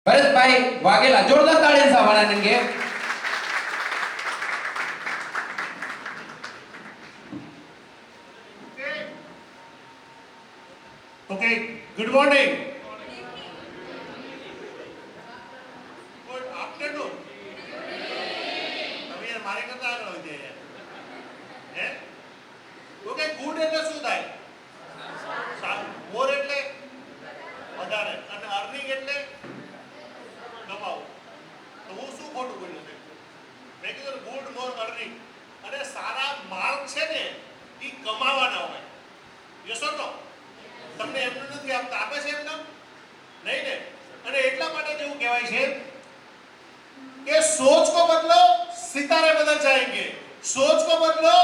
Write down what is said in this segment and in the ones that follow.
ભરતભાઈ વાઘેલા જોરદાર તાળીઓ સાવાળા નંગે. Okay, good morning. Good afternoon. તમે યાર મારી કરતા આગળ વધી યાર. હે? Okay, good એટલે શું થાય? More એટલે વધારે અને earning એટલે કમાવું. તો હું શું ખોટું બોલ્યો છે? મેં કીધું good more earning અને સારા માર્ક છે ને એ કમાવાના હોય. Yes or no? તમને એમનું નથી આપતા, આપે છે એમના નહીં ને. અને એટલા માટે જ એવું કહેવાય છે કે सोच को बदलो सितारे बदल जाएंगे, सोच को बदलो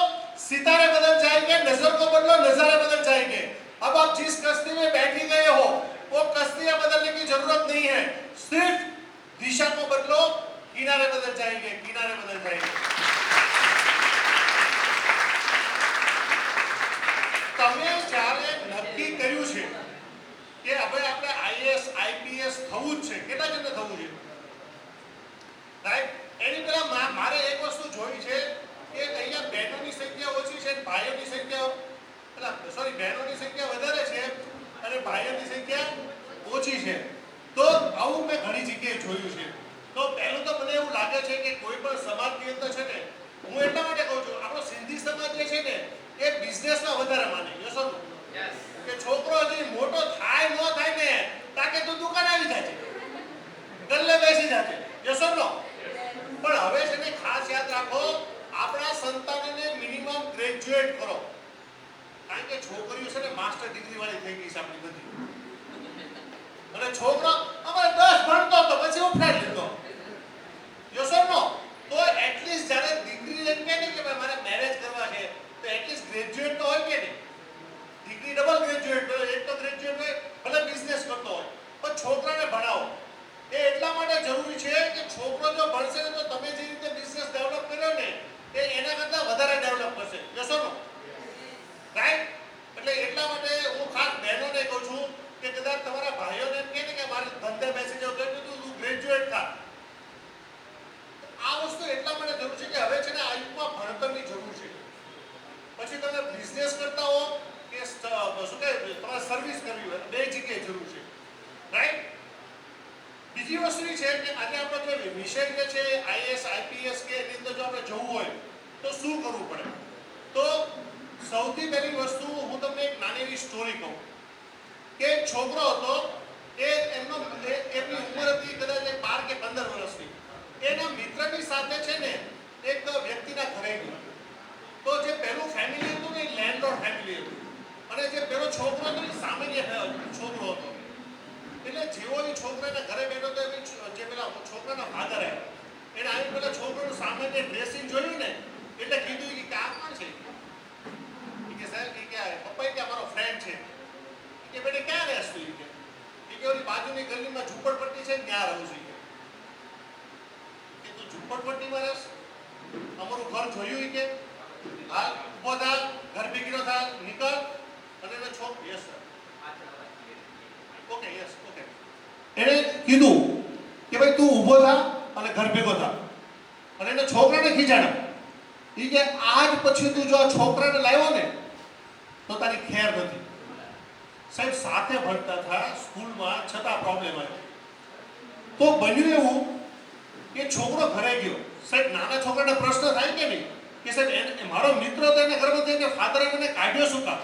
सितारे बदल जाएंगे, नजर को बदलो नजारे बदल जाएंगे. अब आप जिस कश्ती में बैठी गए हो वो कश्तियां बदलने की जरूरत नहीं है, सिर्फ दिशा को बदलो, किनारे बदल जाएंगे, किनारे बदल जाएंगे. તમે જ્યારે નક્કી કર્યું છે કે હવે આપણે આઈએએસ આઈપીએસ થવું જ છે, કેટલા જણને થવું છે રાઈટ? એની પહેલા મારે એક વસ્તુ જોઈ છે કે અહીંયા બહેનોની સંખ્યા ઓછી છે અને ભાઈઓની સંખ્યા બહેનોની સંખ્યા વધારે છે અને ભાઈઓની સંખ્યા ઓછી છે. તો આવું મેં ઘણી જગ્યાએ જોયું છે. તો પહેલું તો મને એવું લાગે છે કે કોઈ પણ સમાજની અંદર છે ને, હું એટલા માટે કહું છું આપણો સિંધી સમાજ જે છે ને એ બિઝનેસમાં વધારે માને. યસ કે છોકરો હજી મોટો થાય ન થાય ને તાકે તો દુકાન આવી જાય છે, ગલ્લે બેસી જાય છે. Yes no? પણ હવે છે ને ખાસ યાદ રાખો, આપણા સંતાનોને મિનિમમ ગ્રેજ્યુએટ કરો. કારણ કે છોકરીઓ છે ને માસ્ટર ડિગ્રી વાળી થઈ ગઈ છે આપણી બધી, અને છોકરો અમારે 10 ભણતો તો પછી ઉફાડી લીધો. Yes no? તો એટલીસ્ટ જ્યારે ડિગ્રી લઈને કહે ને કે ભાઈ મારે મેરેજ કરવા છે તો એટલીસ્ટ ગ્રેજ્યુએટ તો હોય કે નહીં? ડિગ્રી ડબલ ગ્રેજ્યુએટ હોય, એક તો ગ્રેજ્યુએટ હોય, ભલે બિઝનેસ કરતો હોય, પણ છોકરાને ભણાવો. એ એટલા માટે જરૂરી છે કે છોકરો જો ભણશે ને તો તમે જે રીતે બિઝનેસ ડેવલપ કર્યો ને એ એના કરતાં વધારે ડેવલપ કરશે. Yes no? રાઈટ? એટલે એટલા માટે હું ખાસ બહેનોને કહું છું કે કદાચ તમારા ભાઈઓને એમ કહે ને કે મારે ધંધે બેસી જાવ તો તું ગ્રેજ્યુએટ થા. આ વસ્તુ એટલા માટે જરૂર છે કે હવે છે ને આ યુગમાં ભણતરની જરૂર છે. પછી તમે બિઝનેસ કરતા હો કે શું કે તમારે સર્વિસ કરવી હોય, બે જગ્યાએ જરૂર છે. રાઈટ? બીજી વસ્તુ એ છે કે આજે આપણો જે વિષય જે છે આઈએએસ આઈપીએસ કે એની અંદર જો આપણે જવું હોય તો શું કરવું પડે? તો સૌથી પહેલી વસ્તુ હું તમને એક નાની એવી સ્ટોરી કહું કે એક છોકરો હતો, એમની ઉંમર હતી કદાચ 12 કે 15 વર્ષની. એના મિત્રની સાથે છે ને એક વ્યક્તિના ઘરે ગયો. તો જે પેલું ફેમિલી હતું ને એ લેન્ડલોર્ડ ફેમિલી હતું અને જે પેલો છોકરો હતો એ સામાન્ય છોકરો હતો. એટલે જેવો એ છોકરાના ઘરે બેઠો તો જે પેલા છોકરાના ફાધર આવ્યા, એને આવી પેલા છોકરાનું સામાન્ય ડ્રેસિંગ જોયું ને એટલે કીધું કે આ કોણ છે? કે સાહેબ કે પપ્પા કે અમારો ફ્રેન્ડ છે. કે બેટે ક્યાં રહેશ તું? કે ઓલી બાજુની ગલીમાં ઝૂંપડપટ્ટી છે ને ત્યાં રહું છું. કે તું ઝૂંપડપટ્ટીમાં રહેશ? અમારું ઘર જોયું કે હાલ ઉભો થા, ઘર ભેગીનો થા, નીકળ. અને એને yes sir, okay yes okay. એને કીધું કે ભાઈ તું ઊભો થા અને ઘર ભેગો થા. અને એને છોકરાને ખીજાણા. એ કે આજ પછી તું જો આ છોકરાને લાવ્યો ને તો તારી ખેર નથી. સાહેબ સાથે ભણતા હતા સ્કૂલમાં, છતાં પ્રોબ્લેમ આવ્યો. તો બન્યું એવું કે છોકરો ઘરે ગયો. સાહેબ નાના છોકરાને પ્રશ્ન થાય કે નહીં કે સાહેબ મારો મિત્ર તો એને ઘરમાં થયો કે ફાધરે મને કાઢ્યો શું કામ?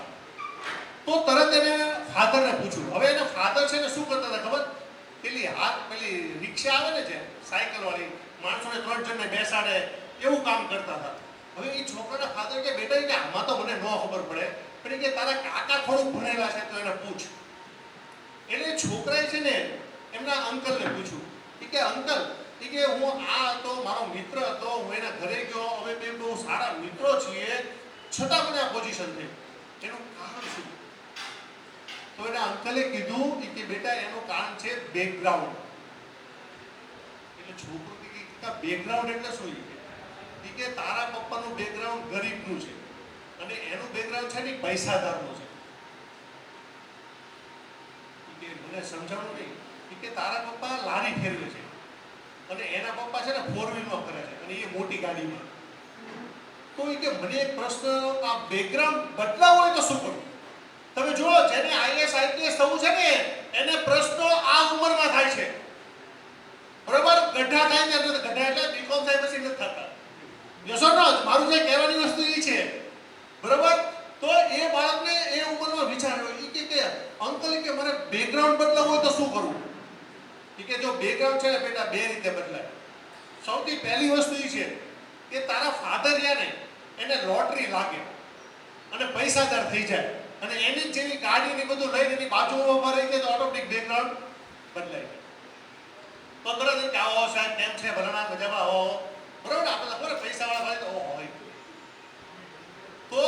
તો તરત એને ફાધરને પૂછ્યું. હવે એના ફાધર છે ને શું કરતા હતા ખબર? પેલી રિક્ષા આવે ને છે સાયકલ વાળી, માણસોને 3 જણને બેસાડે એવું કામ કરતા હતા. હવે એ છોકરાના ફાધર કે બેટા કે આમાં તો મને ન ખબર પડે, પણ કે તારા કાકા થોડુંક ભણેલા છે તો એને પૂછ. એટલે છોકરાએ છે ને એમના અંકલને પૂછ્યું કે અંકલ કે હું આ તો મારો મિત્ર હતો, હું એના ઘરે ગયો, હવે બે બહુ સારા મિત્રો છીએ, છતાં મને આ પોઝિશન થઈ, એનું કારણ શું? તો એના અંકલે કીધું કે બેટા એનું કારણ છે બેકગ્રાઉન્ડ. એટલે છોકરો કે બેકગ્રાઉન્ડ એટલે શું? કે તારા પપ્પાનું બેકગ્રાઉન્ડ ગરીબનું છે અને એનું બેકગ્રાઉન્ડ છે ને પૈસાદારનું છે. કે મને સમજાણું નહીં. કે તારા પપ્પા લારી ફેરવે છે અને એના પપ્પા છે ને 4-wheelમાં ફરે છે અને એ મોટી ગાડીમાં. તો એ કે મને એક પ્રશ્ન, આ બેકગ્રાઉન્ડ બદલાવ હોય તો શું કરવું? તમે જુઓ, જેને આઈએસ આઈપીએસ થવું છે ને એને પ્રશ્નો આ ઉંમરમાં થાય છે. બરાબર? ગઢા થાય ને તો ગઢા એટલે બીકોમ થાય પછી નથી થતા. યસો નો, મારું જે કહેવાની વસ્તુ એ છે. બરાબર? તો એ બાળકને એ ઉંમરમાં વિચાર હોય કે અંકલ કે મારે બેકગ્રાઉન્ડ બદલાવવું હોય તો શું કરવું? કે જો બેકગ્રાઉન્ડ છે ને બેટા બે રીતે બદલાય. સૌથી પહેલી વસ્તુ એ છે કે તારા ફાધર ને એને લોટરી લાગે અને પૈસાદાર થઈ જાય અને એની જેવી ગાડી ને બધું લઈને એની બાજુમાં ઉભા રહી જાય તો ઓટોમેટિક બેકગ્રાઉન્ડ બદલાય જાય. તો તરત કે આવો સાહેબ કેમ છે ભરણા મજામાં આવો. બરોબર? આપણે ખબર પૈસાવાળા ભાઈ તો હોય. તો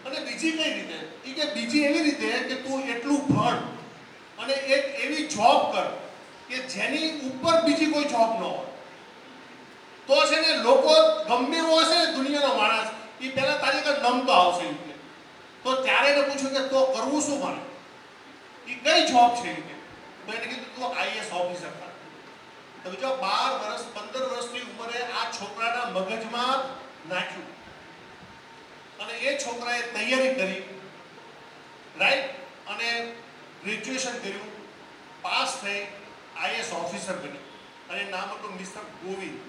અને બીજી કઈ રીતે? એ કે બીજી એવી રીતે કે તું એટલું ભણ અને એક એવી જોબ કર કે જેની ઉપર બીજી કોઈ જોબ ન હોય. તો છે ને લોકો ગમે એવો હશે ને દુનિયાનો માણસ એ પહેલા તારી આગળ નમતો આવશે. તો ત્યારે એને પૂછ્યું કે તો કરવું શું મારે? એ કઈ જોબ છે? તો એને કીધું તું આઈએસ ઓફિસર થા. તો જો 12 વર્ષ 15 વર્ષની ઉંમરે આ છોકરાના મગજમાં નાખ્યું અને એ છોકરાએ તૈયારી કરી, રાઈટ, અને ગ્રેજ્યુએશન કર્યું, પાસ થઈ, આઈએસ ઓફિસર બની અને નામ હતું મિસ્ટર ગોવિંદ.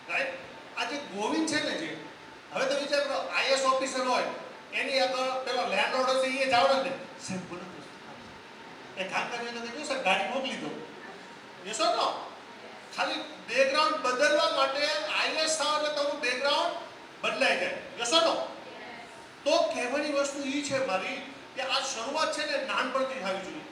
રાઈટ? આ જે ગોવિંદ છે ને, જે હવે તો વિચાર કરો આઈએસ ઓફિસર હોય એની આગળ પેલો લેન્ડલોર્ડ હશે એ જાવ ને સાહેબ બોલો એ કામ કરીને તો કહ્યું સર ગાડી મોકલી દો. યસો નો, ખાલી બેકગ્રાઉન્ડ બદલવા માટે આઈએસ થાવ એટલે તમારું બેકગ્રાઉન્ડ બદલાઈ જાય. યસો નો. તો કહેવાની વસ્તુ એ છે મારી કે આ શરૂઆત છે ને નાનપણથી થવી જોઈએ.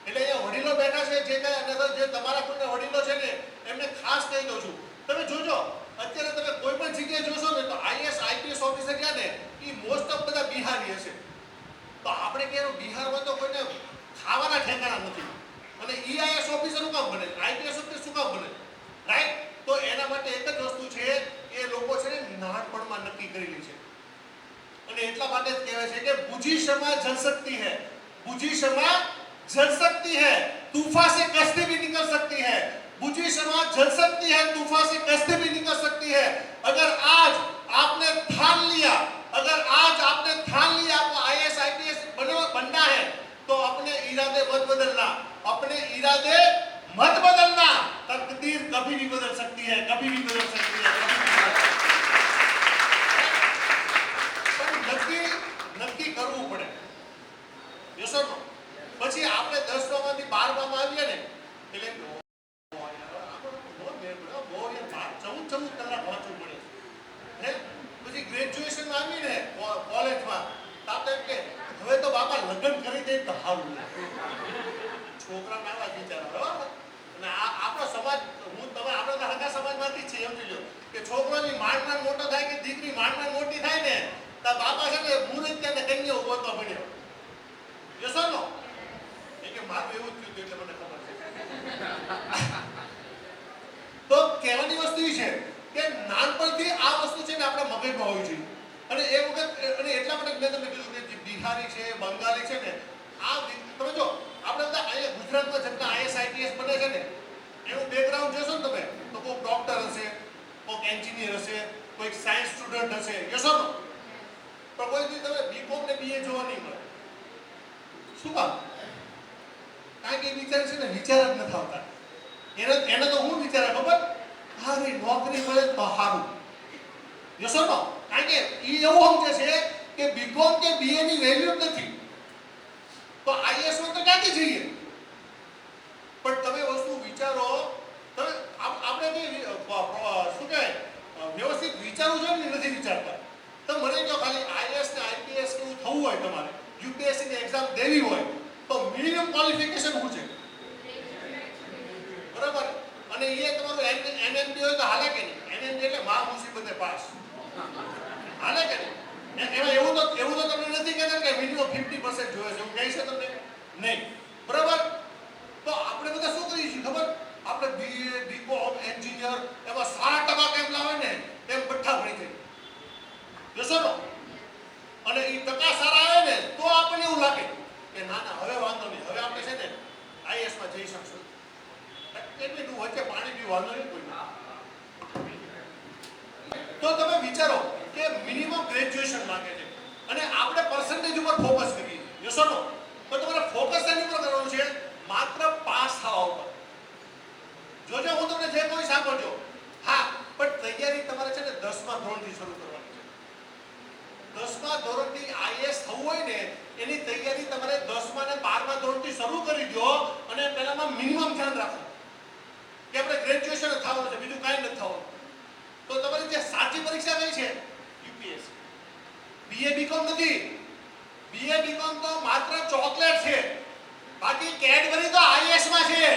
એટલે અહીંયા વડીલો બેઠા છે, જે કાંઈ જે તમારા કોઈના વડીલો છે ને એમને ખાસ કહી દઉં છું, તમે જોજો અત્યારે તમે કોઈ પણ જગ્યાએ જોશો ને તો આઈએસ આઈપીએસ ઓફિસર ક્યાં ને એ મોસ્ટ ઓફ બધા બિહારી હશે. તો આપણે કહેવાનું બિહારમાં તો કોઈને ખાવાના ઠેકાણા નથી અને આઈએસ ઓફિસર શું કામ બને, આઈપીએસ ઓફિસર શું કામ બને? રાઈટ? તો એના માટે એક જ વસ્તુ છે, એ લોકો છે ને નાનપણમાં નક્કી કરેલી છે અને એટલા માટે જ કહેવાય છે કે બુઝી શમા જલ सकती है, બુઝી શમા जल सकती है, तूफान से कश्ती भी निकल सकती है. बुझी शमा जल सकती है, तूफान से कश्ती भी निकल सकती है. अगर आज आपने ठान लिया, अगर आज आपने ठान लिया आपको आईएएस आईपीएस बनना है तो अपने इरादे मत बदलना, अपने इरादे मत बदलना. तकदीर कभी भी बदल सकती है, कभी भी बदल सकती है. નક્કી કરવું પડે. યસો નો. પછી આપણે 10મા માંથી 12મા આવીએ ને એટલે 14 કલાક વાંચવું પડે. હે? પછી ગ્રેજ્યુએશન આવી ને કોલેજમાં તો આપણે કે હવે તો બાપા લગ્ન કરી દે તો સારું. છોકરા નાવા વિચારો અને આપણો સમાજ, હું તમે આપણે તો હગા સમાજમાંથી જ છે એમ જોજો કે છોકરોની માંડ મોટો થાય કે દીકરી માંડ મોટી થાય ને તો બાપા છે ને મુહૂર્ત ત્યાં કન્યા ગોતવા પડ્યો. યસો નો. કે મારું એવું જ થયું એટલે મને ખબર છે. તો કહેવાની વસ્તુ એ છે કે નાનપણથી આ વસ્તુ છે ને આપણા મગજમાં હોવી જોઈએ અને એ વખત અને એટલા માટે મેં તમને કીધું કે જે બિહારી છે, બંગાળી છે ને, આ તમે જો આપણે બધા અહીંયા ગુજરાતમાં જેટલા આઈએસ આઈપીએસ બને છે ને એનું બેકગ્રાઉન્ડ જોશો ને તમે તો કોઈ ડોક્ટર હશે, કોઈ એન્જિનિયર હશે, કોઈ સાયન્સ સ્ટુડન્ટ હશે. યસો નો. પણ કોઈ તમે બીકોમ ને બીએ જોવા નહીં મળે. શું કામ? કારણ કે એ બિચારા છે ને વિચાર જ નથી આવતા. એને તો હું વિચારે ખબર, હારી નોકરી મળે તો સારું. યસો નો. કારણ કે એ એવું સમજે છે કે બીકોમ કે બીએ ની વેલ્યુ જ નથી તો આઈએસ માં તો ક્યાંથી જઈએ. પણ તમે વસ્તુ વિચારો, તમે આપણે જે શું કહેવાય વ્યવસ્થિત વિચારવું જોઈએ ને નથી વિચારતા. તો મને જો ખાલી આઈએસ ને આઈપીએસ કેવું થવું હોય, તમારે યુપીએસસી ની એક્ઝામ દેવી હોય તો મિનિમમ ક્વોલિફિકેશન શું છે? બરાબર? અને એ તમારું એનએમડી હોય તો હાલે કે નહીં? એનએમડી એટલે મા મુસીબતે પાસ. હાલે કે નહીં? એમાં એવું તો તમને નથી કહેતા કે મિનિમમ 50% જોઈએ છે, એવું કહે છે તમને નહીં. બરાબર? તો આપણે બધા શું કરીએ છીએ ખબર? આપણે બીએ, બીકોમ, એન્જિનિયર એમાં 60% કેમ લાવે ને તેમ બઠ્ઠા ભણી થઈ. જોશો નો. અને એ ટકા સારા આવે ને તો આપણને એવું લાગે કે ના ના હવે વાંધો નહીં, હવે આપણે છે ને વાંધો નહીં કોઈ. તો તમે વિચારો કે મિનિમમ ગ્રેજ્યુએશન માંગે છે અને આપણે પર્સન્ટેજ ઉપર ફોકસ કરીએ યસ ઓર નો. તો તમારે ફોકસ એની ઉપર કરવાનું છે માત્ર પાસ થવા ઉપર. જોજો હું તમને જે કોઈ સાંભળજો. હા, પણ તૈયારી તમારે છે ને 10મા ધોરણથી શરૂ કરવાની છે. 10મા ધોરણથી આઈએએસ થવું હોય ને એની તૈયારી તમારે 10મા અને 12મા ધોરણથી શરૂ કરી દો અને પહેલામાં મિનિમમ ધ્યાન રાખો કે આપણે ગ્રેજ્યુએશન થવાનું છે, બીજું કાંઈ નથી થવાનું. તો તમારી જે સાચી પરીક્ષા કઈ છે? યુપીએસસી. બીએ બીકોમ નથી. બીએ બીકોમ તો માત્ર ચોકલેટ છે, બાકી કેડબરી તો આઈએએસ માં છે.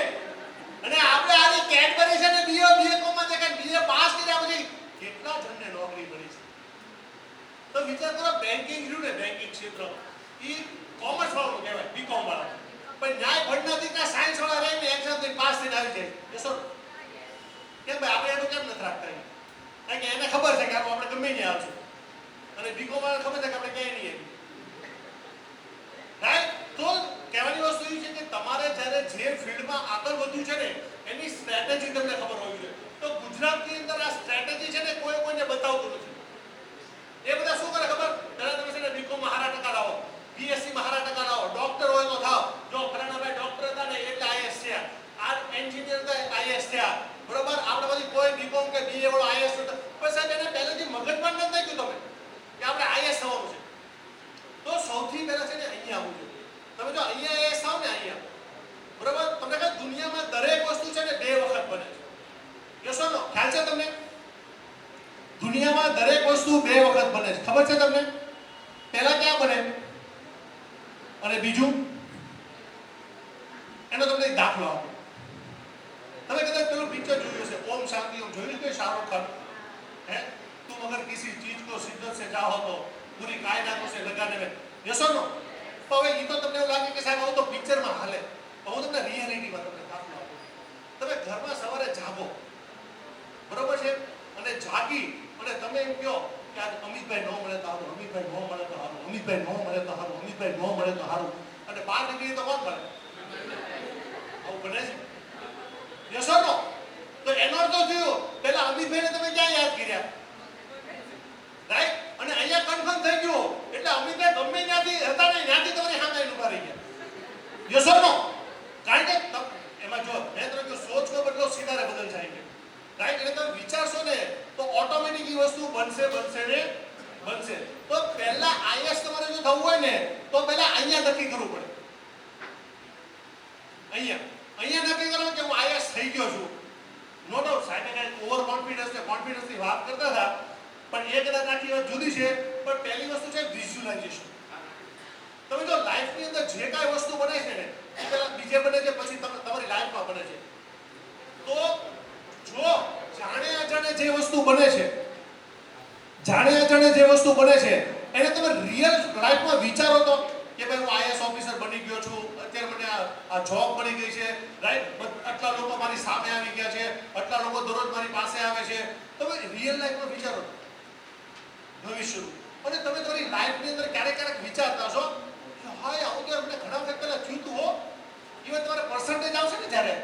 અને આપણે આની કેડબરી છે ને બીકોમ માં છે કે બીએ પાસ કર્યા પછી કેટલા જણને નોકરી મળી છે. તો વિચાર કરો, બેન્કિંગ રહ્યું ને, બેન્કિંગ ક્ષેત્ર ઈ કોમર્સ વાળું કહેવાય, બીકોમ વાળા. પણ ન્યાય ભણના દીકરા સાયન્સ વાળા રહીને એક્ઝામ દઈને પાસ થઈને આવી જાય. યસ ઓર કેમ ભાઈ? આપણે એનું કેમ નથી રાખતા? કારણ કે એને ખબર છે કે આપણે ગમે ત્યાં આવશું અને બીકોમ વાળાને ખબર છે કે આપણે ક્યાંય નહીં. રાઈટ? તો કહેવાની વસ્તુ એ છે કે તમારે જ્યારે જે ફિલ્ડમાં આગળ વધવું છે ને એની સ્ટ્રેટેજી તમને ખબર હોવી જોઈએ. તો ગુજરાતની અંદર આ સ્ટ્રેટેજી છે ને કોઈને બતાવતું નથી. એ બધા શું કરે ખબર? પહેલા તમે છે ને બીકોમમાં સારા ટકા લાવો, બીએસસીમાં સારા ટકા લાવો, ડોક્ટર હોય તો થાવ. જો ફલાણાભાઈ ડોક્ટર હતા ને એટલે આઈએસ થયા, આ એન્જિનિયર હતા આઈએસ થયા, બરોબર? આપણે બધી કોઈ બીકોમ કે બીએ વાળો આઈએસ નતો. પણ સાહેબ એને પહેલેથી મગજમાં નથી નાખ્યું તમે કે આપણે આઈએસ થવાનું છે. તો સૌથી પહેલા છે ને અહીંયા આવવું જોઈએ. તમે જો અહીંયા આઈએસ થાવ ને અહીંયા, બરોબર, તમને કહે દુનિયામાં દરેક વસ્તુ છે ને 2 વખત બને છે. યસ ઓર નો? ખ્યાલ છે તમને? દુનિયામાં દરેક વસ્તુ 2 વખત બને છે. ખબર છે તમને? પહેલા ક્યાં બને અને બીજું? એનો તમને એક દાખલો આપો. તમે કદાચ પેલું પિક્ચર જોયું હશે, ઓમ શાંતિ ઓમ. જોયું છે શાહરુખ ખાન? હે, તું અગર કિસી ચીજ को शिद्दत से चाहो तो पूरी कायनात से लगाने में. યસ ઓર નો? તો હવે ઈ તો તમને એવું લાગે કે સાહેબ આવું તો પિક્ચરમાં હાલે. તો હું તમને રિયાલિટીમાં તમને દાખલો આપું. તમે ઘરમાં સવારે જાગો, બરોબર છે, અને જાગી અને તમે એમ કહો કે આજ અમિતભાઈ નો મળે તો હારું, અમિતભાઈ નો મળે તો હારું, અમિતભાઈ નો મળે તો હારું, અમિતભાઈ નો મળે તો હારું. અને 5 ડિગ્રી તો કોણ મળે? આવું બને છે? યસ ઓર નો? તો એનો અર્થ થયો પહેલા અમિતભાઈને તમે ક્યાં યાદ કર્યા? રાઈટ? અને અહીંયા કન્ફર્મ થઈ ગયું એટલે અમિતભાઈ ગમે ત્યાંથી હતા ને ત્યાંથી તમારી સામે ઉભા રહી ગયા. યસ ઓર નો? કારણ કે એમાં જો મેં તમને કહ્યું સોચ કો બદલો સીધા બદલ જાયંગે. રાઈટ? એટલે તમે વિચારશો ને તો ઓટોમેટિક એ વસ્તુ બનશે ને બનશે. તો પહેલા આઈએસ તમારે જો થવું હોય ને તો પહેલા અહીંયા નક્કી કરવું પડે. અહીંયા નક્કી કરો કે હું આઈએસ થઈ ગયો છું. નો ડાઉટ સાહેબ કઈ ઓવર કોન્ફિડન્સની વાત કરતા હતા, પણ એ કદાચ આખી વાત જુદી છે. પણ પહેલી વસ્તુ છે વિઝ્યુલાઇઝેશન. તમે જો લાઈફની અંદર જે કાંઈ વસ્તુ બને છે ને એ પહેલા બીજે બને છે, પછી તમારી લાઈફમાં બને છે. તો જો જાણે અજાણે જે વસ્તુ બને છે એને તમે રિયલ લાઈફમાં વિચારો તો કે ભાઈ હું આઈએસ ઓફિસર બની ગયો છું, અત્યારે મને આ જોબ મળી ગઈ છે, રાઈટ? આટલા લોકો મારી સામે આવી ગયા છે, આટલા લોકો દરરોજ મારી પાસે આવે છે. તમે રિયલ લાઈફમાં વિચારો ભવિષ્યનું. અને તમે તમારી લાઈફની અંદર ક્યારેક વિચારતા છો કે હા આવું તો મને ઘણા વખત પહેલા થયું હતું હો. ઇવન તમારે પર્સન્ટેજ આવશે ને જ્યારે,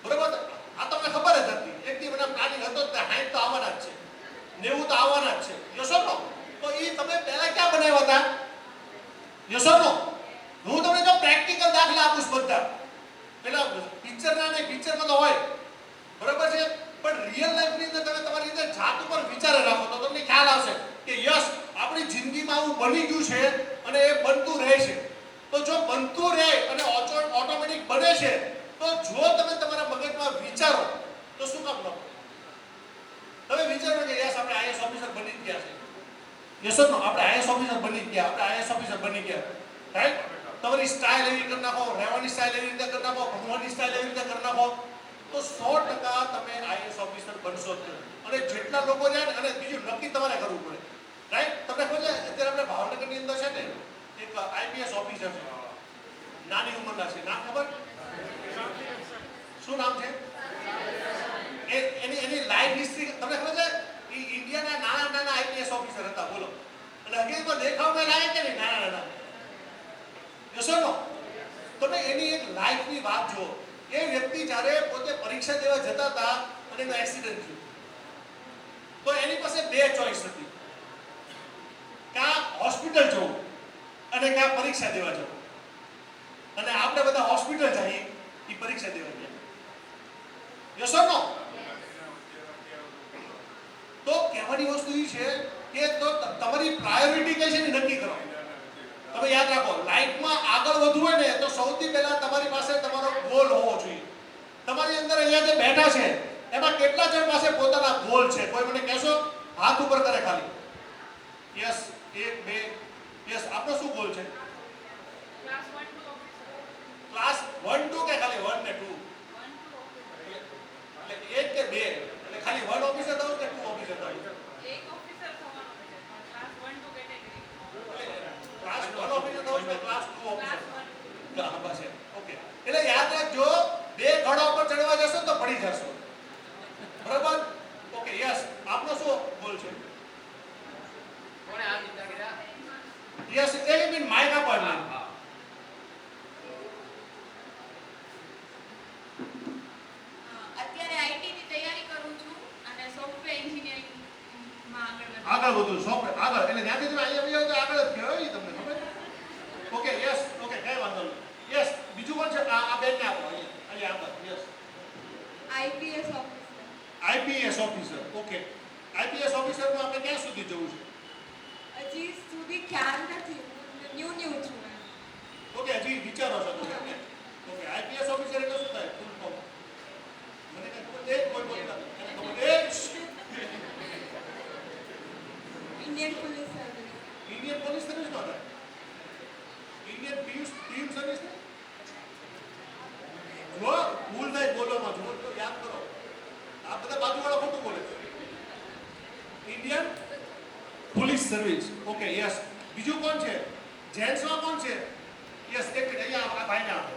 બરોબર, આ તમને ખબર જ હતી એક દી મને પ્લાનિંગ હતો કે 60 તો આવવાના જ છે, 90 તો આવવાના જ છે. યસ ઓર નો? તો એ તમે પહેલા ક્યાં બનાવ્યા હતા? યસ ઓર નો? હું તમને જો પ્રેક્ટિકલ દાખલા આપું છું બધા. પેલા પિક્ચરના ને પિક્ચરમાં તો હોય, બરોબર છે, પણ રિયલ લાઈફની અંદર તમે તમારી અંદર જાત ઉપર વિચારે રાખો તો તમને ખ્યાલ આવશે કે યસ આપણી જિંદગીમાં આવું બની ગયું છે અને એ બનતું રહે છે. તો જો બનતું રહે અને ઓટોમેટિક બને છે તો જો તમે તમારા મગજમાં વિચારો તો શું કામ ન બને? તમે વિચારો કે યસ આપણે આઈએસ ઓફિસર બની ગયા છે. યસ ઓર નો? આપણે આઈએસ ઓફિસર બની ગયા, રાઈટ? તમારી સ્ટાઇલ એવી કરી નાખો, રહેવાની સ્ટાઇલ એવી રીતે કરી નાખો, ભણવાની સ્ટાઇલ એવી રીતે કરી નાખો તો 100% તમે આઈએસ ઓફિસર બનશો જ. અને જેટલા લોકો જાય અને બીજું નક્કી તમારે કરવું પડે, રાઈટ? તમને ખબર છે અત્યારે આપણે ભાવનગરની અંદર છે ને એક આઈપીએસ ઓફિસર છે, નાની ઉંમરના છે, નામ ખબર? શું નામ છે? એની લાઈફ હિસ્ટ્રી તમને ખબર છે? એ ઇન્ડિયાના નાના આઈપીએસ ઓફિસર હતા, બોલો. અને હકીકતમાં દેખાવમાં લાગે કે નહીં નાના. યસ ઓર નો? તમે એની એક લાઈફની વાત જુઓ. એ વ્યક્તિ જ્યારે પોતે પરીક્ષા દેવા જતા હતા અને અને એનો એક્સિડન્ટ થયો, તો એની પાસે બે ચોઈસ હતી, કાં હોસ્પિટલ જવું અને કાં પરીક્ષા દેવા જવું. અને આપણે બધા હોસ્પિટલ જઈએ, એ પરીક્ષા દેવા ગયા. યસ ઓર નો? તો કહેવાની વસ્તુ એ છે કે તો તમારી પ્રાયોરિટી કઈ છે ને નક્કી કરો. તમે યાદ રાખો, લાઈફમાં આગળ વધવું હોય ને તો સૌથી પહેલા તમારી પાસે તમારો ગોલ હોવો જોઈએ. તમારી અંદર અહીંયા જે બેઠા છે એમાં કેટલા જણ પાસે પોતાના ગોલ છે? કોઈ મને કહેશો? હાથ ઉપર કરે ખાલી. યસ, 1 2. યસ, આપનો શું ગોલ છે? ક્લાસ 1 2 કે ખાલી 1 ને 2? એટલે 1 કે 2? એટલે ખાલી 1 ઓફિસર થવું કે 2 ઓફિસર થવું? એક ઓફિસર થવાનું છે પણ class 1 two category. Class 1 officer થવું કે ક્લાસ 2 ઓફિસર? ક્લાસ 1. હા, બસ ઓકે. એટલે યાદ રાખજો, બે ઘોડા ઉપર ચડવા જશો તો પડી જશો. બરાબર? Okay, yes. આપનો શું ગોલ છે? કોણે આ ચિંતા કર્યા? યસ, એ મીન માઇક આપો એટલે. અત્યારે આઈટી ની તૈયારી કરું છું અને સોફ્ટવેર એન્જિનિયરિંગ માં આગળ વધુ સોફ્ટવેર આગળ, એટલે જ્યાંથી તમે અહીંયા આવ્યા તો આગળ જ કહેવાય ને તમને ખબર? Okay, yes. ઓકે, કઈ વાંધો નહીં. યસ, બીજું કોણ છે? આ બેન ને આપો અહીંયા આગળ. Yes, IPS officer. IPS officer. Okay, IPS ઓફિસરમાં આપણે ક્યાં સુધી જવું છે? હજી સુધી ખ્યાલ નથી, ન્યુ છું. ઓકે, હજી વિચારો છો તમે? ઓકે, આઈપીએસ ઓફિસર એટલે શું થાય? ફૂલ ફોર્મ મને કઈ ખબર છે? કોઈ બોલતા નથી. એને ખબર છે? Indian police service. Indian police service નો થાય? ઇન્ડિયન પીયુ સર્વિસ ને? જો ભૂલ થાય બોલોમાં, જો તો યાદ કરો. આ બધા બાજુવાળા ખોટું બોલે છે. Indian police service. Okay, yes. બીજું કોણ છે? જેન્ટ્સમાં કોણ છે? યસ, એક મિનિટ અહીંયા આ ભાઈને આપો.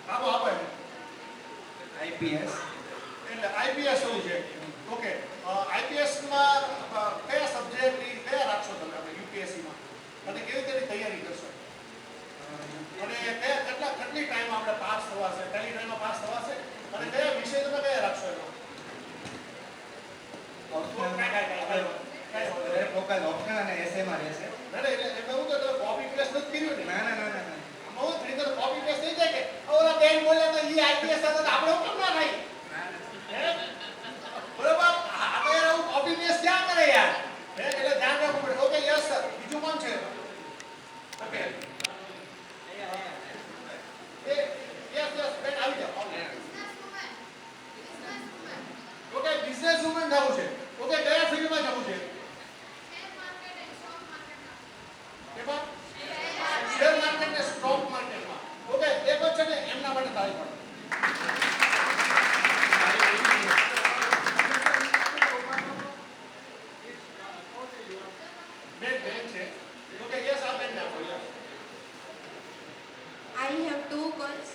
આપો આપો એને. આઈપીએસ. એટલે આઈપીએસ શું છે? ઓકે, આઈપીએસ માં કયા સબ્જેક્ટ કયા રાખશો તમે આપણે યુપીએસસી માં, અને કેવી રીતે તૈયારી કરશો, અને કેટલી ટાઈમ આપણે પાસ થવાશે, કેટલી ટાઈમમાં પાસ થવાશે, અને કયા વિષય તમે કયા રાખશો એમાં? ઓપ્શન અને એસએમાં રહેશે. ના ના, એટલે એવું તો તમે કોપી પેસ્ટ નથી કર્યું ને? ના. બહુ થઈ તો કોપી પેસ્ટ થઈ જાય કે ઓલા બેન બોલ્યા તો ઈ આઈપીએસ હતા તો આપણે કેમ ના થાય? બરોબર? આપણે એવું કોપી પેસ્ટ ક્યાં કરે યાર? એટલે ધ્યાન રાખવું પડે. Okay, yes sir. બીજું કોણ છે? ઓકે, યસ બેન આવી જાઓ. ઓકે, બિઝનેસ વુમન થવું છે. ઓકે, કયા ફિલ્ડમાં જવું છે? એમાં શેર માર્કેટ ને સ્ટોક માર્કેટમાં. ઓકે, એક જ છે ને એમના માટે તાળી પાડો. બેન છે. ઓકે, યસ, આ બેન આપો. Yes. I have to goals.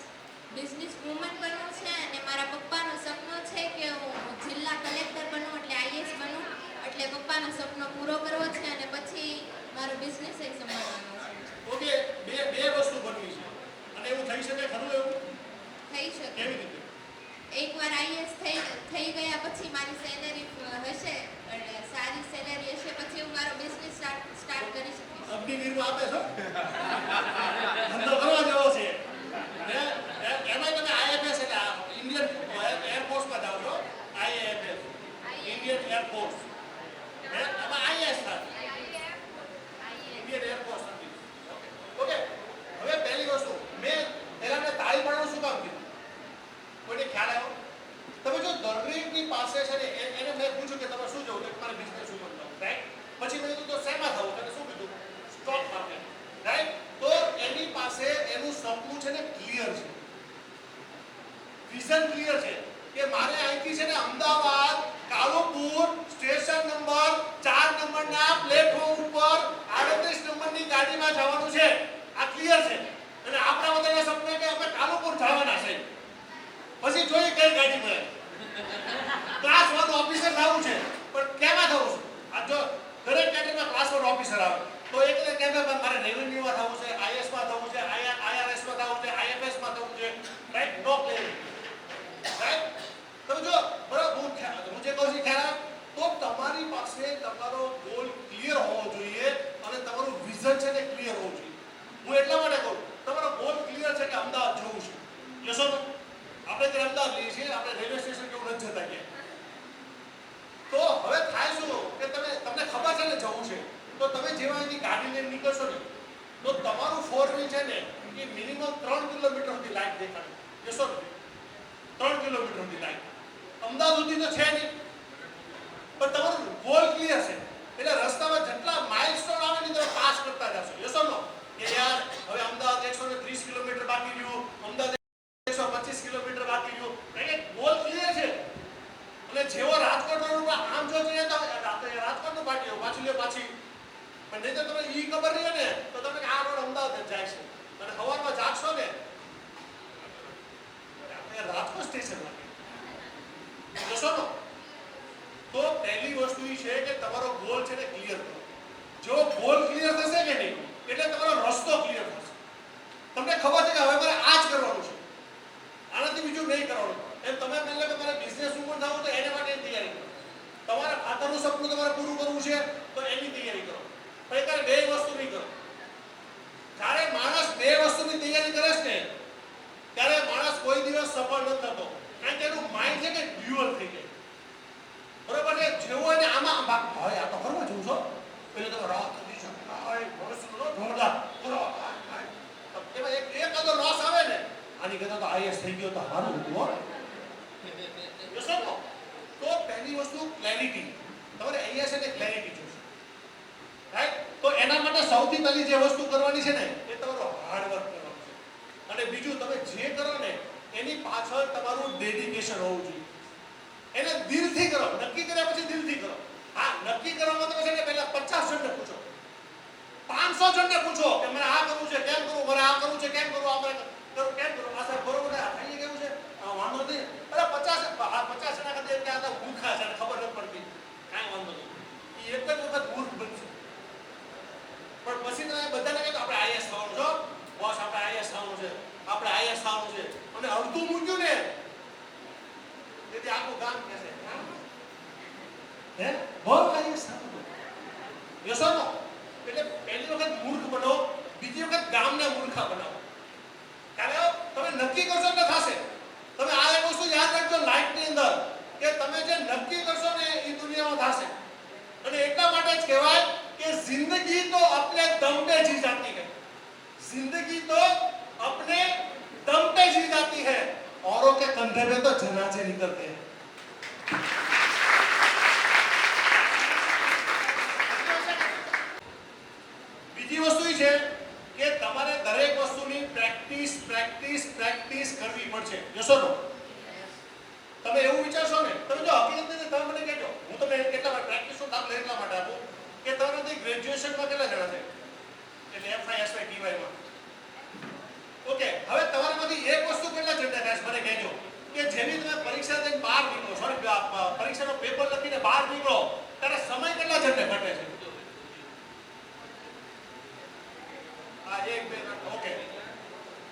Business woman બનવું છે અને મારા પપ્પાનો સપનો છે કે હું જિલ્લા કલેક્ટર બનું, એટલે આઈએસ બનું. એટલે પપ્પાનો સપનો પૂરો કરવો છે અને પછી મારો બિઝનેસ એ સંભાળવાનો છે. ઓકે, બે વસ્તુ બનવી છે, અને એવું થઈ શકે ખરું? એવું થઈ શકે. કેવી રીતે? એકવાર આઈએસ થઈ ગયા પછી મારી સેલેરી હશે, એટલે સારી સેલેરી હશે, પછી હું મારો બિઝનેસ સ્ટાર્ટ કરી શકીશ. અગ્નિવીરમાં આપે છો? ધંધો કરવા જેવો છે. એમાં તમે આઈએફએસ એટલે ઇન્ડિયન એરફોર્સમાં જાઓ છો. IFS Indian air force. એમાં આઈએસ થાય ઇન્ડિયન એરફોર્સ. ઓકે, હવે પહેલી વસ્તુ મેં પહેલા તાળી પાડવાનું શું કામ કીધું? કોઈને ખ્યાલ આવ્યો? તમે જો દરેકની પાસે છે ને એને મેં પૂછ્યું કે તમે શું જવું? મારે બિઝનેસ વુમન થવું, રાઈટ? પછી મેં કીધું તો શેમાં થવું? તમે શું કીધું? Stock market, right? તો એની પાસે એનું સપનું છે ને ક્લિયર છે, વિઝન ક્લિયર છે કે મારે અહીંથી છે ને અમદાવાદ કાલુપુર સ્ટેશન નંબર 4 નંબરના પ્લેટફોર્મ ઉપર 38 નંબરની ગાડીમાં જવાનું છે. આ ક્લિયર છે. અને આપણા બધાના સપના કે આપણે કાલુપુર જવાના છે. પછી જોઈએ કઈ ગાડી મળે. ક્લાસ 1 ઓફિસર થવું છે, પણ કેમાં થવું છે? આ જો દરેક કેટેગરીમાં ક્લાસ 1 ઓફિસર આવે તો એટલે કે મારે રેવન્યુમાં થવું છે, આઈએસમાં થવું છે, આઈઆરએસમાં થવું છે, આઈએફએસમાં થવું છે, રાઈટ? નો પ્લેન, રાઈટ? જેવા અહીંથી ગાડી લઈને નીકળશો ને તો તમારું 4 વ્હીલ છે ને એ મિનિમમ 3 કિલોમીટર સુધી લાઈટ દેખાડે. જશો ને 3 કિલોમીટર સુધી લાઈટ. અમદાવાદ સુધી તો છે નહીં, પણ તમારું ગોલ ક્લિયર છે એટલે રસ્તામાં જેટલા માઇલસ્ટોન આવે ને તમે પાસ કરતા જશો. જશો નો કે યાર હવે અમદાવાદ 130 કિલોમીટર બાકી રહ્યું, અમદાવાદ 125 કિલોમીટર બાકી રહ્યું, એટલે ગોલ ક્લિયર છે. અને જેવો રાજકોટ રોડ ઉપર આમ જો જોઈએ તો રાજકોટનું પાટી પાછી લે પાછી, પણ નહીં તો તમે ઈ ખબર નહીં ને તો તમે આ રોડ અમદાવાદ જ જાય છે અને સવારમાં જાગશો ને આપણે રાજકોટ સ્ટેશન લાગે. જશો નો તો પહેલી વસ્તુ એ છે કે તમારો ગોલ છે ને ક્લિયર કરો. જો ગોલ ક્લિયર થશે કે નહીં એટલે તમારો રસ્તો ક્લિયર થશે. તમને ખબર છે કે હવે મારે આ જ કરવાનું છે, આનાથી બીજું નહીં કરવાનું. એમ તમે પહેલા કે મારે બિઝનેસ ઉપર થવું તો એને માટે તૈયારી કરો. તમારા ખાતાનું સપનું તમારે પૂરું કરવું છે તો એની તૈયારી કરો. પણ ત્યારે બે વસ્તુ નહીં કરો. જ્યારે માણસ બે વસ્તુની તૈયારી કરે છે ને ત્યારે માણસ કોઈ દિવસ સફળ નથી થતો, કારણ કે એનું માઇન્ડ છે કે ડ્યુઅલ થઈ જાય. બરોબર છે? જેવો એને આમાં ભાઈ આ તો કરવો છું છો પેલે તમે રાત કરી શકો ભાઈ ભરોસો જોરદાર કરો એમાં એક આદો લોસ આવે ને આની કરતા તો આઈએસ થઈ ગયો તો સારું હતું હો. તો પહેલી વસ્તુ ક્લેરિટી. તમારે આઈએસ એટલે ક્લેરિટી જોઈશે, રાઈટ? તો એના માટે સૌથી પહેલી જે વસ્તુ કરવાની છે ને એ તમારો હાર્ડવર્ક કરવાનું છે. અને બીજું તમે જે કરો ને એની પાછળ તમારું ડેડિકેશન હોવું જોઈએ. એને દિલથી કરો. નક્કી કર્યા પછી દિલથી કરો. હા, નક્કી કરવામાં તમે છે ને પહેલા 50 જણને પૂછો, 500 જણને પૂછો કે મને આ કરવું છે કેમ કરું, મને આ કરવું છે કેમ કરું, આ મને કરું કેમ કરું, આ સાહેબ બરોબર આ થઈ ગયું છે આ વાંધો નહીં. અરે 50 જણા કદે કે આ તો ભૂખા છે ખબર નથી પડતી, કાંઈ વાંધો નહીં. એ એક જ વખત મૂર્ખ બનશે. પણ પછી તમે બધાને કહો આપણે આઈએસ થવાનું છો બોસ, આપણે આઈએસ થવાનું છે, આપણે આઈએસ થવાનું છે, અને અડધું મૂક્યું ને તેથી આખું ગામ કહેશે હે બોલ આઈએસ થવાનું. યસો નો એટલે પહેલી વખત મૂર્ખ બનો, બીજી વખત ગામને મૂર્ખા બનાવો. કારણ તમે નક્કી કરશો એટલે થશે. તમે આ એક વસ્તુ યાદ રાખજો લાઈફની અંદર કે તમે જે નક્કી કરશો ને એ દુનિયામાં થશે. અને એટલા માટે જ કહેવાય કે जिंदगी तो अपने दम पे जी जाती है, जिंदगी तो अपने दम पे जी जाती है, औरों के कंधे पे तो जनाजे निकलते हैं. બીજી વસ્તુ એ છે કે તમારે દરેક વસ્તુની પ્રેક્ટિસ પ્રેક્ટિસ પ્રેક્ટિસ કરવી પડશે. જશો નો તમે એવું વિચારશો ને, તમે જો હકીકત તમે મને કહેજો, હું તમને કેટલા પ્રેક્ટિસનો દાખલો એટલા માટે આપું કે તમારાથી ગ્રેજ્યુએશનમાં કેટલા જણા છે એટલે FISY TY માં ઓકે. હવે તમારામાંથી એક વસ્તુ કેટલા જણા થાય મને કહેજો કે જેની તમે પરીક્ષા દઈને બહાર નીકળો, સોરી પરીક્ષાનો પેપર લખીને બહાર નીકળો ત્યારે સમય કેટલા જણને ઘટે છે? આ એક બે ઓકે,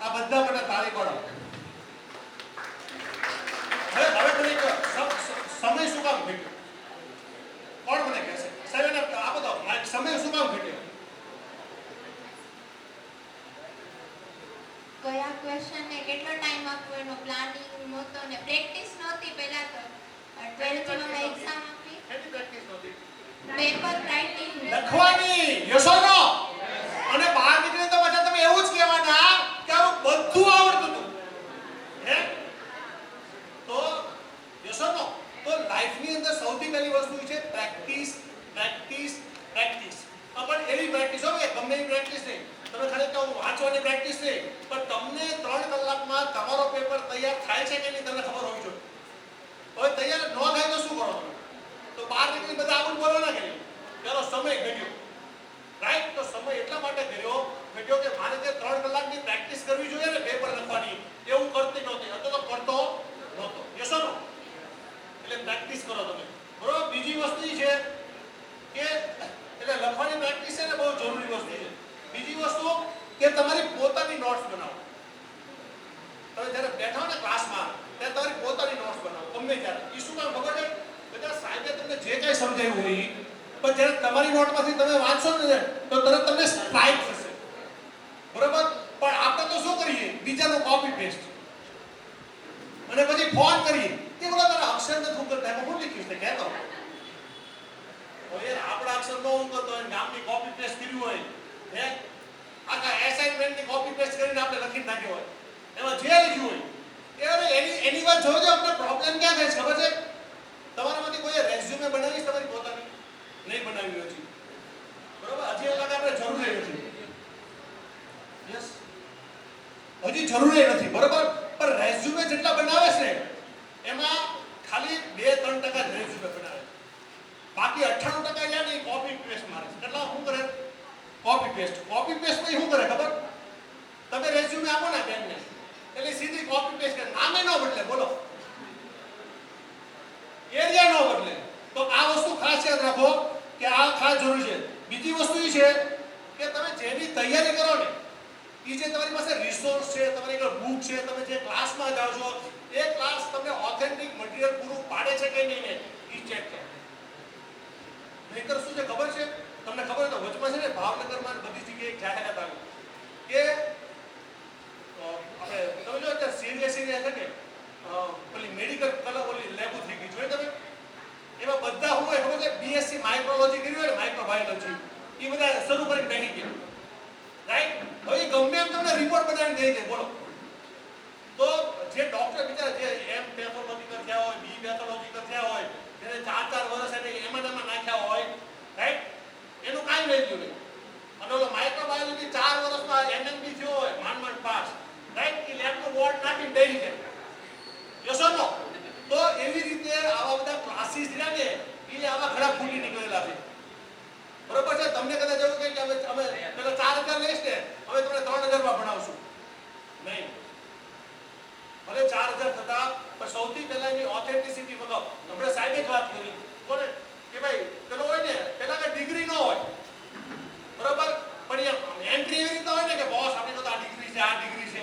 આ બધા માટે તારીખ પાડો. હવે મને સમય શું કામ ઘટ્યો? કોણ મને કહેશે સાહેબ આ બધો સમય શું કામ ઘટ્યો? કયા ક્વેશ્ચન ને કેટલો ટાઈમ આપવો એનો પ્લાનિંગ નહોતો ને પ્રેક્ટિસ નહોતી. પહેલા તો 12th માં એક્ઝામ આપી, એની પ્રેક્ટિસ નહોતી, પેપર રાઇટિંગ લખવાની. યસ ઓર નો? અને બહાર નીકળીને તો પાછા તમે એવું જ કહેવાના કે આ બધું આવડતું હતું હે. તો યસ ઓર નો? તો લાઈફની અંદર સૌથી પહેલી વસ્તુ છે પ્રેક્ટિસ પ્રેક્ટિસ પ્રેક્ટિસ. પણ એવી પ્રેક્ટિસ હોય કે ગમે એવી પ્રેક્ટિસ નહીં, તમે ખાલી કહું વાંચવાની પ્રેક્ટિસ નહીં, પણ તમને 3 કલાકમાં તમારો પેપર તૈયાર થાય છે કે નહીં તમને ખબર હોવી જોઈએ. હવે તૈયાર ન થાય તો શું કરો? તો બહાર નીકળી બધા આવું બોલો ના કરી ચાલો સમય ઘટ્યો, રાઈટ? તો સમય એટલા માટે ઘટ્યો કે મારે જે 3 કલાકની પ્રેક્ટિસ કરવી જોઈએ ને પેપર લખવાની, એવું કરતી નહોતી, હતો તો કરતો નહોતો. યસ ઓર નો? એટલે પ્રેક્ટિસ કરો તમે, બરોબર? બીજી વસ્તુ છે કે એટલે લખવાની પ્રેક્ટિસ છે ને બહુ જરૂરી વસ્તુ છે. બીજી વસ્તુ કે તમારી પોતાની નોટ્સ બનાવો. તમે જ્યારે બેઠા હો ને ક્લાસમાં ત્યારે તમારી પોતાની નોટ્સ બનાવો ગમે ત્યારે. એ શું કામ ખબર છે? બધા સાહેબે તમને જે કાંઈ સમજાવ્યું હોય પણ જ્યારે તમારી નોટમાંથી તમે વાંચશો ને તો તરત તમને સ્ટ્રાઇક થશે, બરોબર? પણ આપણે તો શું કરીએ બીજાનું કોપી પેસ્ટ અને પછી ફોન કરીએ કે બોલો તારા અક્ષર નથી ઉકળતા એમાં હું લખ્યું છે કહેતો. હવે આપણા મૂળાક્ષર નો હું કરતો હોય, નામની કોપી પેસ્ટ કર્યું હોય, હે આખા એસાઇનમેન્ટની કોપી પેસ્ટ કરીને આપણે લખી નાખ્યો હોય, એમાં જે લખ્યું હોય એની વાત જોજો. આપણે પ્રોબ્લેમ ક્યાં થાય છે ખબર છે? તમારામાંથી કોઈ રેઝ્યુમે બનાવી છે તમારી પોતાની? નહીં બનાવી હજી, બરોબર? હજી એ લાગે આપણે જરૂર નથી. યસ, હજી જરૂર નથી, બરોબર? પણ રેઝ્યુમે જેટલા બનાવે છે એમાં ખાલી 2-3% જ રેઝ્યુમે બનાવે, બાકી 98% યાર એ કોપી પેસ્ટ મારે છે. કેટલા શું કરે? Copy paste. કોપી પેસ્ટ માં શું કરે ખબર? તમે રેઝ્યુમે આપો ને બેનને, એટલે સીધી કોપી પેસ્ટ કરે, નામે ન બદલે. બોલો, એરિયા ન બદલે. તો આ વસ્તુ ખાસ યાદ રાખો કે આ ખાસ જરૂરી છે. બીજી વસ્તુ એ છે કે તમે જેની તૈયારી કરો ને, એ જે તમારી પાસે રિસોર્સ છે, તમારી આગળ બુક છે, તમે જે ક્લાસમાં જાઓ છો એ ક્લાસ તમને ઓથેન્ટિક મટીરીયલ પૂરું પાડે છે કે નહીં ને એ ચેક કરો. નહીતર શું છે ખબર છે? તમને ખબર હોય તો વચમાં છે ને ભાવનગરમાં બધી જગ્યાએ એક જાહેરાત આવી કે આપણે તમે જો અત્યારે સિરિયસ છે કે પેલી મેડિકલ કલર ઓલી લેબુ થઈ ગઈ જોઈ તમે? એમાં બધા શું હોય ખબર છે? બીએસસી માઇક્રોલોજી કર્યું હોય ને, માઇક્રોબાયોલોજી, એ બધા શરૂ કરીને બેસી ગયા, રાઈટ? હવે ગમે એમ તમને રિપોર્ટ બનાવીને દઈ દે. બોલો, તો જે ડોક્ટર બિચારા જે એમ પેથોલોજીકલ થયા હોય, બી પેથોલોજીકલ થયા હોય, જેને 4 વર્ષ એને એમાં નાખ્યા હોય, રાઈટ, એનું કાંઈ વેલ્યુ નહીં. અને ઓલો માઇક્રોબાયોલોજી 4 વર્ષમાં એમએમબી થયો હોય, માંડ પાસ, રાઈટ, એ લેબનું બોર્ડ નાખીને દઈ દે. યસ ઓર નો? તો એવી રીતે આવા બધા ક્લાસીસ રહ્યા ને એ આવા ઘણા ફૂટી નીકળેલા છે, બરોબર છે? તમને કદાચ એવું કે અમે પેલા 4000 લઈશ ને, હવે તમને 3000 માં ભણાવશું, નહીં. ભલે 4000 થતા, પણ સૌથી પહેલા એની ઓથેન્ટિસિટી મતલબ આપણે સાહેબે જ વાત કરી કોને કે ભાઈ પેલો હોય ને પેલા કે ડિગ્રી ન હોય, બરોબર? પણ એ એન્ટ્રી એવી રીતે હોય ને કે બોસ આપણે તો આ ડિગ્રી છે, આ ડિગ્રી છે,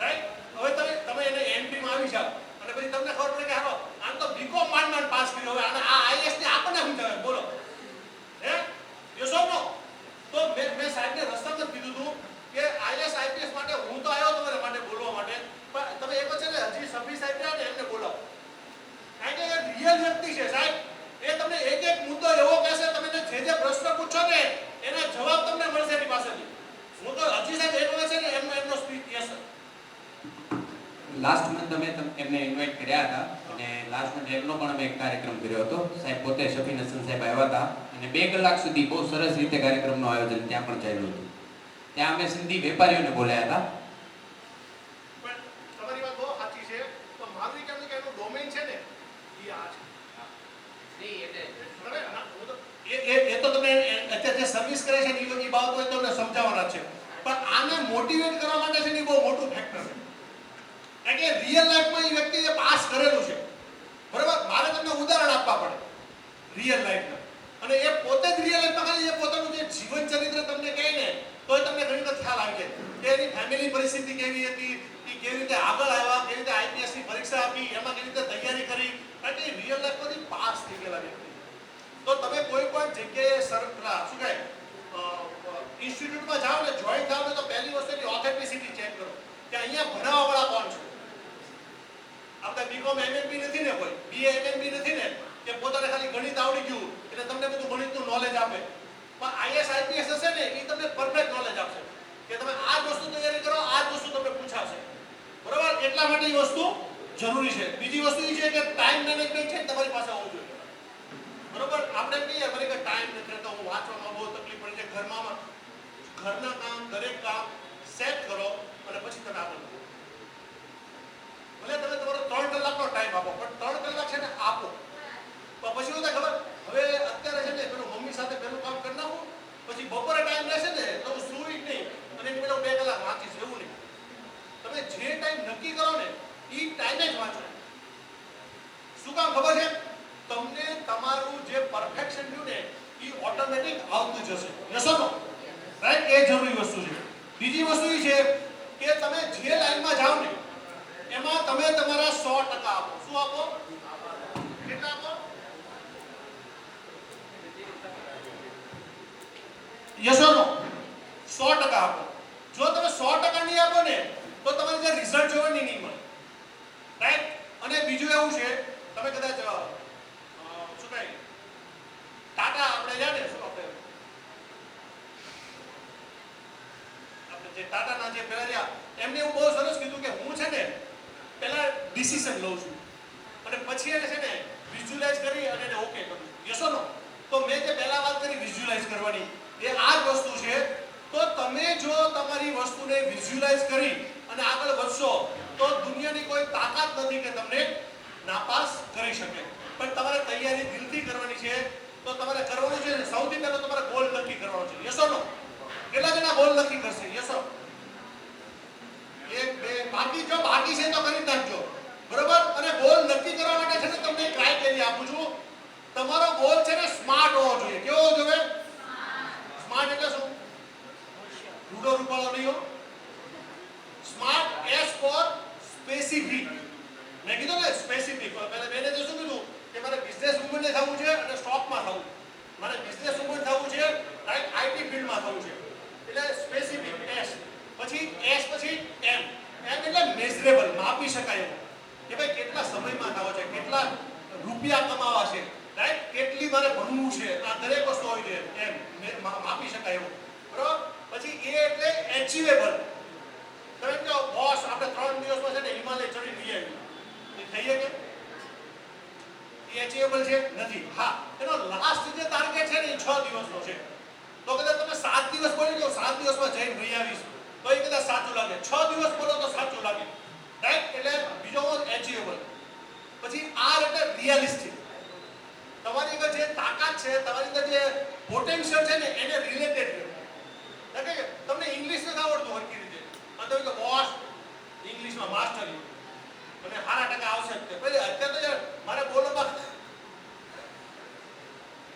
રાઈટ? હવે તમે એને એન્ટ્રીમાં આવી જાવ અને પછી તમને ખબર પડે કે હાલો આમ તો બીકોમ માંડ પાસ કર્યો, હવે આ આઈએસ ને આપણને સમજાવે. બોલો, હે? યસ ઓર નો? તો મેં સાહેબને રસ્તામાં કીધું હતું કે આઈએસ આઈપીએસ માટે હું તો આવ્યો તમારા માટે બોલવા માટે, પણ તમે એક છે ને હજી સભી સાહેબ રહ્યા ને એમને બોલાવો, કારણ કે એ રિયલ વ્યક્તિ છે સાહેબ. એ તમને એક મુદ્દો એવો કહેશે, તમે જે પ્રશ્ન પૂછો ને એના જવાબ તમને મળશે એની પાસેથી. હું તો હજી સાહેબ એક વખત છે ને એમનો speech. Yes sir. Last month અમે એમને ઇન્વાઇટ કર્યા હતા અને લાસ્ટ મંથ એમનો પણ અમે એક કાર્યક્રમ કર્યો હતો. સાહેબ પોતે શફીન હસન સાહેબ આવ્યા હતા અને 2 કલાક સુધી બહુ સરસ રીતે કાર્યક્રમનું આયોજન ત્યાં પણ ચાલ્યું હતું. ત્યાં અમે સિંધી વેપારીઓને બોલાયા હતા. પણ તમારી વાત બહુ સાચી છે. તો મારું એ કહેવું કે એનું ડોમેન છે ને એ આ છે. એ તો તમે અત્યારે જે સર્વિસ કરે છે એ બાબતો તમને સમજાવવાના છે, પણ આને મોટિવેટ કરવા માટે છે ને બહુ મોટું ફેક્ટર છે. કારણ કે રિયલ લાઈફમાં એ વ્યક્તિએ પાસ કરેલું છે, બરાબર? મારે તમને ઉદાહરણ આપવા પડે રિયલ લાઈફના, અને એ પોતે જ રિયલ લાઈફમાં ખાલી એ પોતાનું જે જીવન ચરિત્ર તમને કહે ને તો તમને ઘણી વખત ખ્યાલ આવી જાય કે એની ફેમિલી પરિસ્થિતિ કેવી હતી, એ કેવી રીતે આગળ આવ્યા, કેવી રીતે આઈપીએસની પરીક્ષા આપી, એમાં કેવી રીતે તૈયારી કરી, કારણ કે રિયલ લાઈફમાંથી પાસ થઈ ગયેલા વ્યક્તિ. તો તમે કોઈ પણ જગ્યાએ શું કહે ઇન્સ્ટિટ્યૂટમાં જાઓ ને, જોઈન થાવ ને, તો પહેલી વસ્તુ એની ઓથેન્ટિસિટી ચેક કરો કે અહીંયા ભણાવવાવાળા કોણ છે. આપણે બીકોમ એમએમબી નથી ને, કોઈ બીએ એમએમબી નથી ને કે પોતાને ખાલી ગણિત આવડી ગયું એટલે તમને બધું ગણિતનું નોલેજ આપે. પણ આઈએસ આઈપીએસ હશે ને એ તમને પરફેક્ટ નોલેજ આપશે કે તમે આ વસ્તુ તૈયારી કરો, આ વસ્તુ તમને પૂછાશે, બરોબર? એટલા માટે એ વસ્તુ જરૂરી છે. બીજી વસ્તુ એ છે કે ટાઈમ મેનેજમેન્ટ છે તમારી પાસે હોવું જોઈએ, બરોબર? આપણે કહીએ મને કે ટાઈમ નથી તો હું વાંચવામાં બહુ તકલીફ પડે છે, ઘરના કામ દરેક કામ સેટ કરો અને પછી તમે આગળ વધો. ભલે તમે તમારો 3 કલાકનો ટાઈમ આપો, પણ 3 કલાક છે ને આપો. પણ પછી શું થાય ખબર? હવે અત્યારે છે ને પેલું મમ્મી સાથે પેલું કામ કરી નાખું, પછી બપોરે ટાઈમ રહેશે ને તો હું સૂઈ જ નહીં અને એની પેલા 2 કલાક વાંચીશ, એવું નહીં. તમે જે ટાઈમ નક્કી કરો ને એ ટાઈમે જ વાંચો. શું કામ ખબર છે? તમને તમારું જે પરફેક્શન રહ્યું ને એ ઓટોમેટિક આવતું જશે. Yes or no? રાઈટ? એ જરૂરી વસ્તુ છે. બીજી વસ્તુ એ છે કે તમે જે લાઈનમાં જાઓ ને એમાં તમે તમારા 100% આપો. શું આપો? કેટલા આપો? યસ ઓર નો? 100% આપો. જો તમે 100% નહીં આપો ને તો તમારે જે રિઝલ્ટ જોવાની નહીં મળે, રાઈટ? અને બીજું એવું છે, તમે કદાચ શું કહે ટાટા આપણે જાણે શું આપણે જે ટાટાના જે પહેલા રહ્યા એમને એવું બહુ સરસ કીધું કે હું છે ને પહેલા ડિસિઝન લઉં છું અને પછી એને છે ને વિઝ્યુલાઇઝ કરી અને એને ઓકે કરું યસ ઓર નો. તો મેં જે પહેલા વાત કરી વિઝ્યુલાઇઝ કરવાની એ આ જ વસ્તુ છે. તો તમે જો તમારી વસ્તુને વિઝ્યુલાઇઝ કરી અને આગળ વધશો તો દુનિયાની કોઈ તાકાત નથી કે તમને નાપાસ કરી શકે. પણ તમારે તૈયારી દિલથી કરવાની છે. તો તમારે કરવાનું છે સૌથી પહેલા તમારે ગોલ નક્કી કરવાનો છે યસ ઓર નો. કેટલા જણા ગોલ નક્કી કરશે યસ ઓર? એક બે બાકી જો બાકી છે તો કરી નાખજો બરોબર. અને ગોલ નક્કી કરવા માટે છે ને તમને ક્રાઇટેરિયા આપું છું. તમારો ગોલ છે ને સ્માર્ટ હોવો જોઈએ. કેવો હોવો જોઈએ? સ્માર્ટ એટલે શું? રૂડો રૂપાળો નહીં હો. Smart S for specific. મેં કીધું ને સ્પેસિફિક. પહેલા મેં તો શું કીધું કે મારે બિઝનેસ વુમન થવું છે અને સ્ટોકમાં થવું. મારે બિઝનેસ વુમન થવું છે રાઈટ આઈટી ફિલ્ડમાં થવું છે. એટલે સ્પેસિફિક એસ પછી એસ પછી એમ. એમ એટલે મેઝરેબલ માપી શકાય એવું કે ભાઈ કેટલા સમયમાં થવો છે, કેટલા રૂપિયા કમાવા છે, રાઈટ કેટલી મારે ભણવું છે. આ દરેક વસ્તુ હોય છે એમ માપી શકાય એવું બરોબર. પછી એ એટલે એચિવેબલ. તમે કહો બોસ આપણે 3 દિવસમાં છે ને હિમાલય ચડી લઈ આવી એ થઈએ કે એ એચિવેબલ છે નથી. હા એનો લાસ્ટ જે ટાર્ગેટ છે ને એ 6 દિવસનો છે. તો કદાચ તમે 7 દિવસ બોલી દો 7 દિવસમાં જઈને લઈ આવીશ તો એ કદાચ સાચું લાગે. 6 દિવસ બોલો તો સાચું લાગે રાઈટ. એટલે બીજો એચિવેબલ. પછી આર એટલે રિયલિસ્ટિક. તમારી અંદર જે તાકાત છે, તમારી અંદર જે પોટેન્શિયલ છે ને એને રિલેટેડ છે. એટલે તમને ઇંગ્લિશ નથી આવડતું હરકી રીતે અને તમે કહો બોસ ઇંગ્લિશમાં માસ્ટર મને સારા ટકા આવશે જ. પહેલે અત્યારે તો મારે બોલવામાં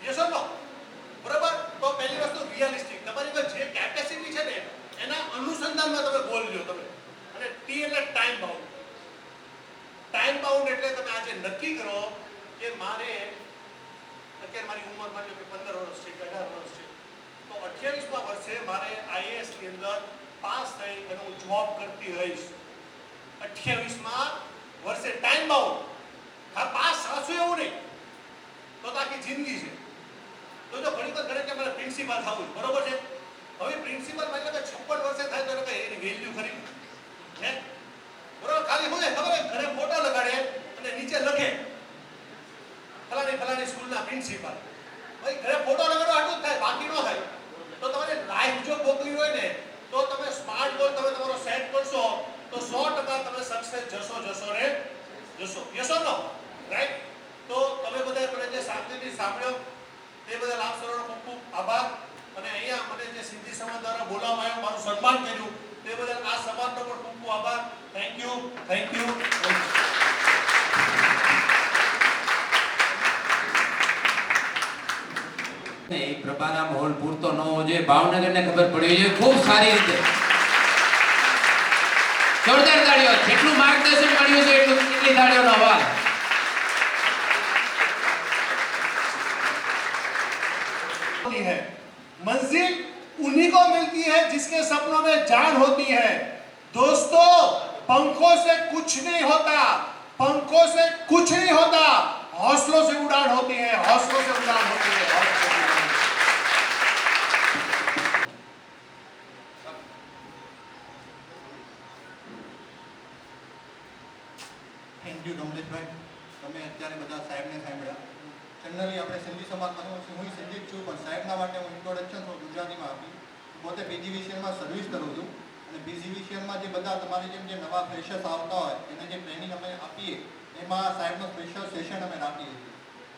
યસ ઓર નો બરાબર. તો પહેલી વસ્તુ રિયલિસ્ટિક. તમારી અંદર જે કેપેસિટી છે ને એના અનુસંધાનમાં તમે બોલ લ્યો તમે. અને ટી એટલે ટાઈમ બાઉન્ડ. ટાઈમ બાઉન્ડ એટલે તમે આજે નક્કી કરો કે મારે અત્યારે મારી ઉંમર માની લો કે 15 વર્ષ છે કે 18 વર્ષ છે તો 28મા વર્ષે મારે આઈએએસ ની અંદર પાસ થઈ અને હું જોબ કરતી રહીશ. 28મા વર્ષે ટાઈમ બાઉન્ડ. હા પાસ સાચું એવું નહીં તો આખી જિંદગી છે. તો જો ઘણી તો ઘરે કે મારે પ્રિન્સિપાલ થવું બરોબર છે. હવે પ્રિન્સિપાલ માની લો કે 56 વર્ષે થાય તો એની વેલ્યુ ખરી હે બરોબર. ખાલી હું ખબર ઘરે ફોટો લગાડે અને નીચે લખે ફલાણી સ્કૂલના પ્રિન્સિપાલ. ભાઈ ઘરે ફોટો લગાડો આટલું જ થાય બાકી ન થાય. તો તમારે લાઈફ જો ભોગવી હોય ને તો તમે સ્માર્ટ ગોલ તમે તમારો સેટ કરશો તો 100% તમે સક્સેસ જશો ને જશો. Yes or no right. તો તમે બધા મને જે શાંતિથી સાંભળ્યો તે બદલ આપ સૌનો ખૂબ ખૂબ આભાર. અને અહીંયા મને જે સિંધી સમાજ દ્વારા બોલાવવામાં આવ્યો મારું સન્માન કર્યું તે બદલ આ સમાજનો પણ ખૂબ ખૂબ આભાર. Thank you. એ પ્રભાના માહોલ પૂરતો ન હોવો જોઈએ. ભાવનગરને ખબર પડવી જોઈએ ખૂબ સારી રીતે. જોરદાર તાળીઓ. જેટલું માર્ગદર્શન મળ્યું છે એટલી તાળીઓનો અવાજ. है मंजिल उन्हीं को मिलती है जिसके सपनों में जान होती है. दोस्तों पंखों से कुछ नहीं होता, पंखों से कुछ नहीं होता, हौसलों से उड़ान होती है, हौसलों से उड़ान होती है. થેન્ક યુ કમલેશભાઈ. તમે અત્યારે બધા સાહેબને સાંભળ્યા. જનરલી આપણે સિંધી સમાજમાં હું સિંધી જ છું પણ સાહેબના માટે હું ઇન્ટ્રોડક્શન થોડું ગુજરાતીમાં આપી. પોતે પીજીવીસીએલમાં સર્વિસ કરું છું અને પીજીવીસીએલમાં જે બધા તમારી જેમ જે નવા ફ્રેશર્સ આવતા હોય એને જે ટ્રેનિંગ અમે આપીએ એમાં સાહેબનો સ્પેશિયલ સેશન અમે રાખીએ છીએ.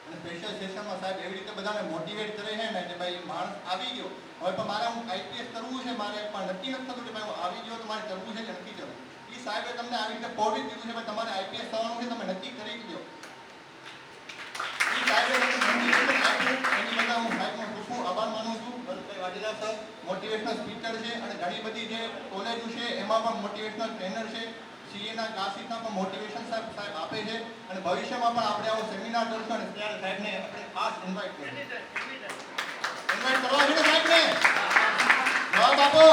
અને સ્પેશિયલ સેશનમાં સાહેબ એવી રીતે બધાને મોટિવેટ કરે છે ને કે ભાઈ માણસ આવી ગયો હવે પણ મારે હું આઈપીએસ કરવું છે મારે પણ નક્કી નથી થતું કે ભાઈ હું આવી ગયો તો મારે કરવું છે કે નથી કરવું. એ સાહેબે તમને આવી રીતે પોવી દીધું છે ભાઈ તમારે આઈપીએસ થવાનું છે તમે નક્કી કરી દો. મોટિવેશનલ સ્પીકર છે અને ઘણી બધી જે કોલેજો છે એમાં પણ મોટિવેશનલ ટ્રેનર છે. સીએના ક્લાસીસના પણ મોટિવેશન સાહેબ આપે છે અને ભવિષ્યમાં પણ આપણે આવો સેમિનાર કરશું અને ત્યારે સાહેબને આપણે ખાસ ઇન્વાઇટ કરવા છે ને સાહેબને જવાબ આપો.